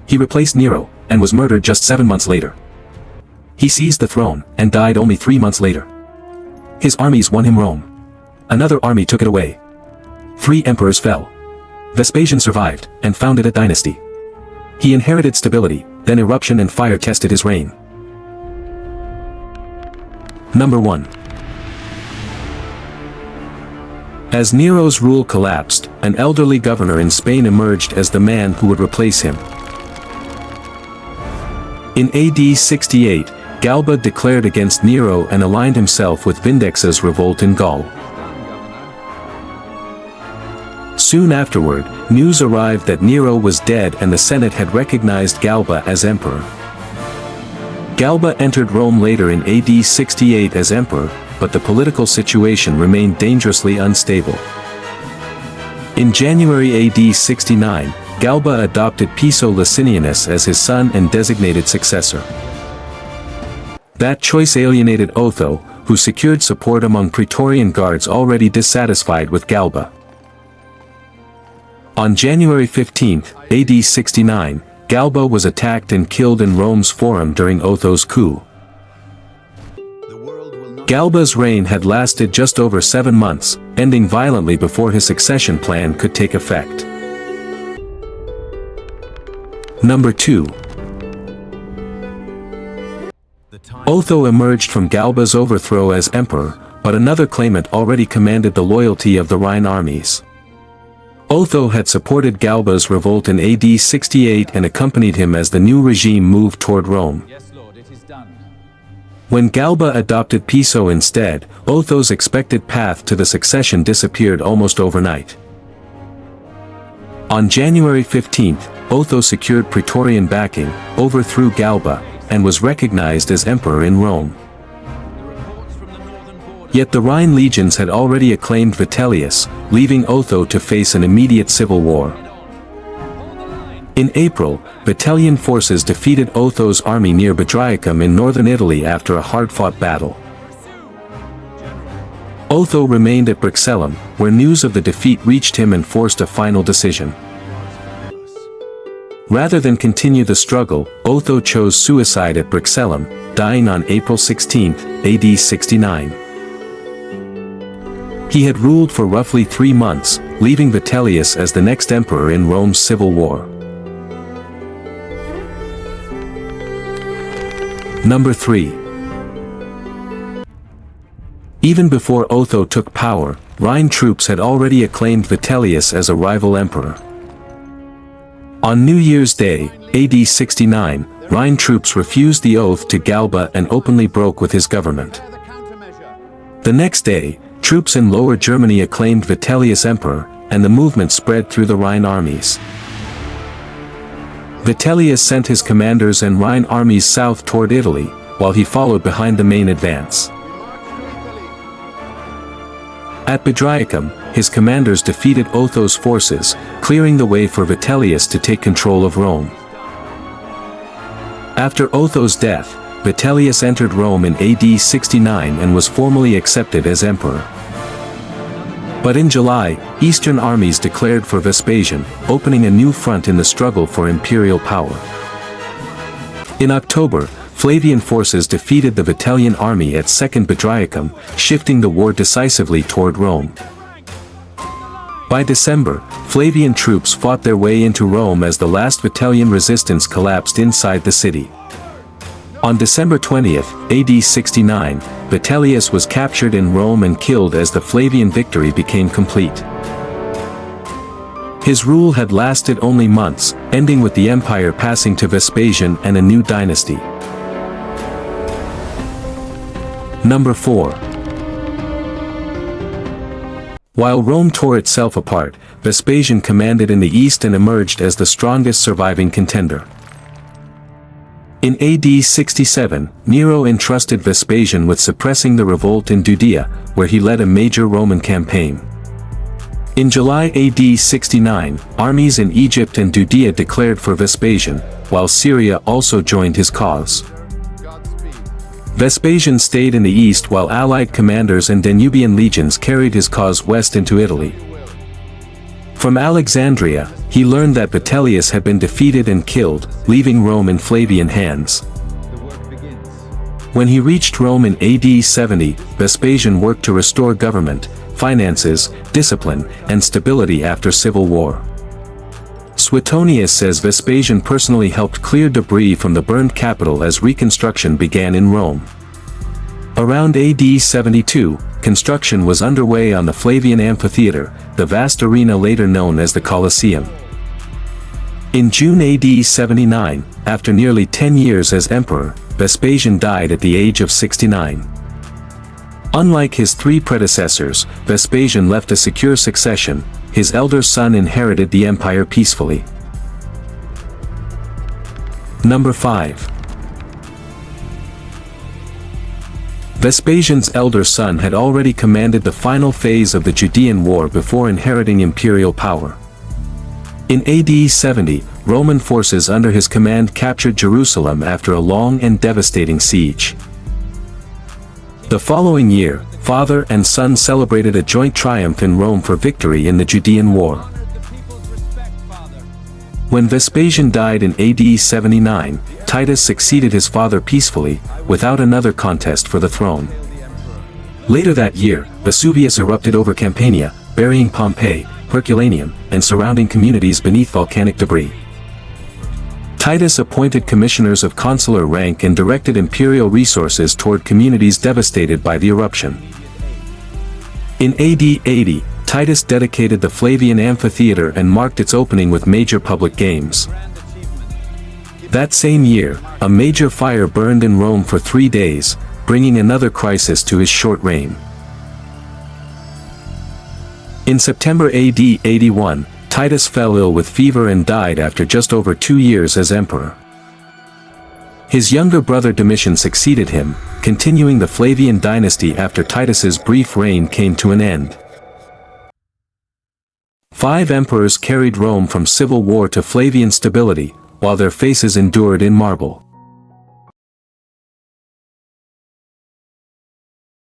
He replaced Nero, and was murdered just 7 months later. He seized the throne, and died only 3 months later. His armies won him Rome. Another army took it away. 3 emperors fell. Vespasian survived, and founded a dynasty. He inherited stability, then eruption and fire tested his reign. Number 1. As Nero's rule collapsed, an elderly governor in Spain emerged as the man who would replace him. In AD 68, Galba declared against Nero and aligned himself with Vindex's revolt in Gaul. Soon afterward, news arrived that Nero was dead and the Senate had recognized Galba as emperor. Galba entered Rome later in AD 68 as emperor, but the political situation remained dangerously unstable. In January AD 69, Galba adopted Piso Licinianus as his son and designated successor. That choice alienated Otho, who secured support among Praetorian guards already dissatisfied with Galba. On January 15, AD 69, Galba was attacked and killed in Rome's Forum during Otho's coup. Galba's reign had lasted just over 7 months, ending violently before his succession plan could take effect. Number 2. Otho emerged from Galba's overthrow as emperor, but another claimant already commanded the loyalty of the Rhine armies. Otho had supported Galba's revolt in AD 68 and accompanied him as the new regime moved toward Rome. Yes, Lord, it is done. When Galba adopted Piso instead, Otho's expected path to the succession disappeared almost overnight. On January 15, Otho secured Praetorian backing, overthrew Galba, and was recognized as emperor in Rome. Yet the Rhine legions had already acclaimed Vitellius, leaving Otho to face an immediate civil war. In April, Vitellian forces defeated Otho's army near Bedriacum in northern Italy after a hard-fought battle. Otho remained at Brixellum, where news of the defeat reached him and forced a final decision. Rather than continue the struggle, Otho chose suicide at Brixellum, dying on April 16, AD 69. He had ruled for roughly 3 months, leaving Vitellius as the next emperor in Rome's civil war. Number 3. Even before Otho took power, Rhine troops had already acclaimed Vitellius as a rival emperor. On New Year's Day, AD 69, Rhine troops refused the oath to Galba and openly broke with his government. The next day, troops in Lower Germany acclaimed Vitellius emperor, and the movement spread through the Rhine armies. Vitellius sent his commanders and Rhine armies south toward Italy, while he followed behind the main advance. At Bedriacum, his commanders defeated Otho's forces, clearing the way for Vitellius to take control of Rome. After Otho's death, Vitellius entered Rome in AD 69 and was formally accepted as emperor. But in July, Eastern armies declared for Vespasian, opening a new front in the struggle for imperial power. In October, Flavian forces defeated the Vitellian army at Second Bedriacum, shifting the war decisively toward Rome. By December, Flavian troops fought their way into Rome as the last Vitellian resistance collapsed inside the city. On December 20, AD 69, Vitellius was captured in Rome and killed as the Flavian victory became complete. His rule had lasted only months, ending with the empire passing to Vespasian and a new dynasty. Number 4. While Rome tore itself apart, Vespasian commanded in the east and emerged as the strongest surviving contender. In AD 67, Nero entrusted Vespasian with suppressing the revolt in Judea, where he led a major Roman campaign. In July AD 69, armies in Egypt and Judea declared for Vespasian, while Syria also joined his cause. Vespasian stayed in the east while allied commanders and Danubian legions carried his cause west into Italy. From Alexandria, he learned that Vitellius had been defeated and killed, leaving Rome in Flavian hands. When he reached Rome in AD 70, Vespasian worked to restore government, finances, discipline, and stability after civil war. Suetonius says Vespasian personally helped clear debris from the burned capital as Reconstruction began in Rome. Around AD 72, construction was underway on the Flavian Amphitheater, the vast arena later known as the Colosseum. In June AD 79, after nearly 10 years as emperor, Vespasian died at the age of 69. Unlike his three predecessors, Vespasian left a secure succession. His elder son inherited the empire peacefully. Number 5. Vespasian's elder son had already commanded the final phase of the Judean War before inheriting imperial power. In AD 70, Roman forces under his command captured Jerusalem after a long and devastating siege. The following year, father and son celebrated a joint triumph in Rome for victory in the Judean War. When Vespasian died in AD 79, Titus succeeded his father peacefully, without another contest for the throne. Later that year, Vesuvius erupted over Campania, burying Pompeii, Herculaneum, and surrounding communities beneath volcanic debris. Titus appointed commissioners of consular rank and directed imperial resources toward communities devastated by the eruption. In AD 80, Titus dedicated the Flavian Amphitheater and marked its opening with major public games. That same year, a major fire burned in Rome for 3 days, bringing another crisis to his short reign. In September AD 81, Titus fell ill with fever and died after just over 2 years as emperor. His younger brother Domitian succeeded him, continuing the Flavian dynasty after Titus's brief reign came to an end. 5 emperors carried Rome from civil war to Flavian stability, while their faces endured in marble.